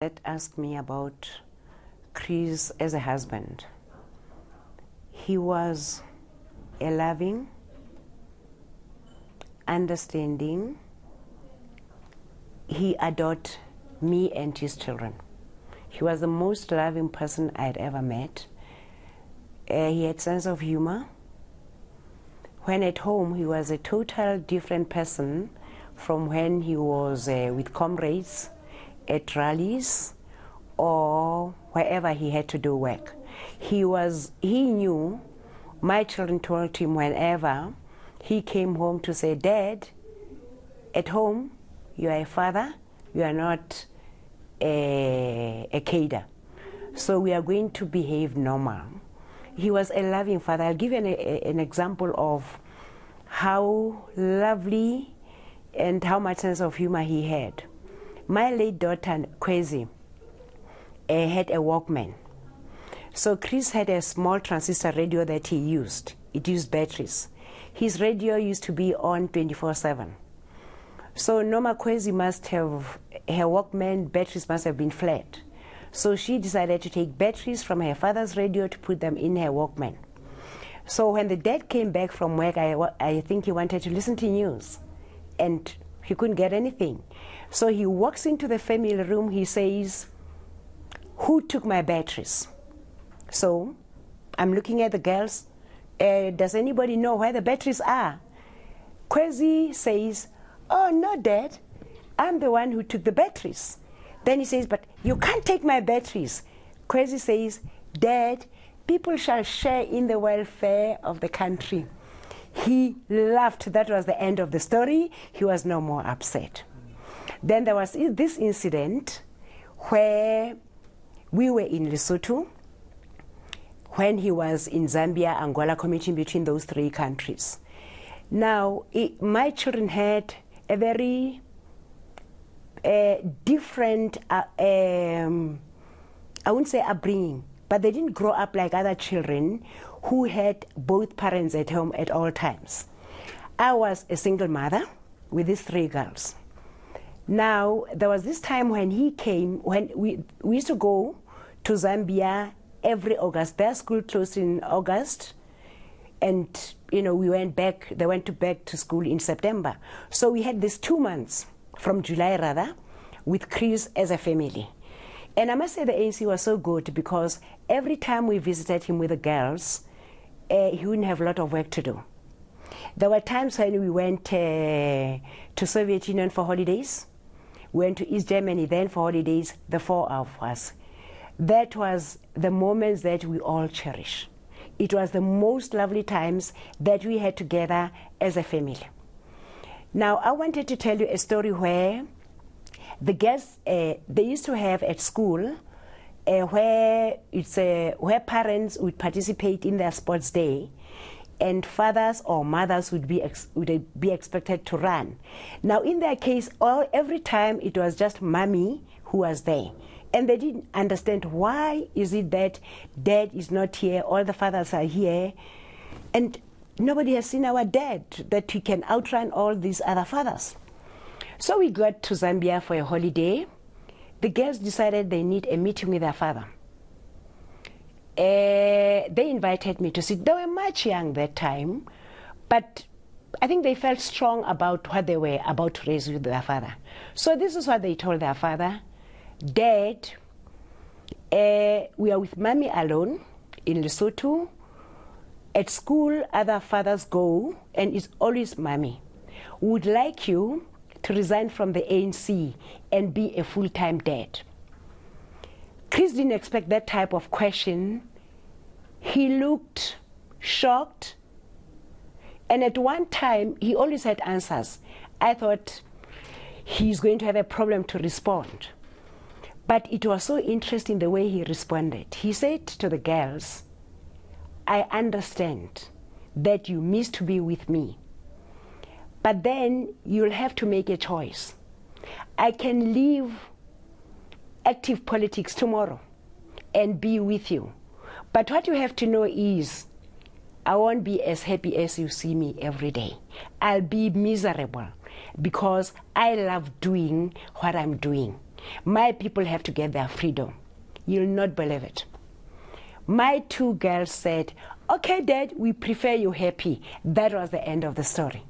that asked me about Chris as a husband. He was a loving, understanding. He adored me and his children. He was the most loving person I had ever met. He had sense of humor. When at home, he was a total different person from when he was with comrades at rallies or wherever he had to do work. He knew, my children told him whenever he came home to say, "Dad, at home, you are a father, you are not a cader. So we are going to behave normal." He was a loving father. I'll give you an example of how lovely and how much sense of humor he had. My late daughter, Kwezi, had a Walkman. So Chris had a small transistor radio that he used. It used batteries. His radio used to be on 24/7. So Norma Kwezi must have, her Walkman batteries must have been flat. So she decided to take batteries from her father's radio to put them in her Walkman. So when the dad came back from work, I think he wanted to listen to news, and he couldn't get anything. So he walks into the family room, he says, "Who took my batteries?" So I'm looking at the girls, does anybody know where the batteries are? Kwezi says, "Oh, no, Dad, I'm the one who took the batteries." Then he says, "But you can't take my batteries." Kwezi says, "Dad, people shall share in the welfare of the country." He laughed. That was the end of the story. He was no more upset. Then there was this incident where we were in Lesotho when he was in Zambia, Angola, commuting between those three countries. Now, my children had a very different, I wouldn't say upbringing, but they didn't grow up like other children who had both parents at home at all times. I was a single mother with these three girls. Now, there was this time when he came, when we used to go to Zambia every August. Their school closed in August, and we went back, they went back to school in September. So we had these 2 months, from July rather, with Chris as a family. And I must say the ANC was so good because every time we visited him with the girls, he wouldn't have a lot of work to do. There were times when we went to Soviet Union for holidays. We went to East Germany then for holidays, the four of us. That was the moments that we all cherish. It was the most lovely times that we had together as a family. Now, I wanted to tell you a story where the girls, they used to have at school where parents would participate in their sports day, and fathers or mothers would be expected to run. Now, in their case, every time it was just mommy who was there. And they didn't understand why is it that dad is not here, all the fathers are here, and nobody has seen our dad, that he can outrun all these other fathers. So we got to Zambia for a holiday. The girls decided they need a meeting with their father. They invited me to sit. They were much young that time, but I think they felt strong about what they were about to raise with their father. So this is what they told their father: "Dad, we are with mommy alone in Lesotho. At school, other fathers go, and it's always mommy. We would like you to resign from the ANC and be a full-time dad." Chris didn't expect that type of question. He looked shocked, and at one time, he always had answers. I thought he's going to have a problem to respond. But it was so interesting the way he responded. He said to the girls, "I understand that you miss to be with me, but then you'll have to make a choice. I can leave active politics tomorrow and be with you. But what you have to know is I won't be as happy as you see me every day. I'll be miserable because I love doing what I'm doing. My people have to get their freedom. You'll not believe it. My two girls said, okay, Dad, we prefer you happy. That was the end of the story.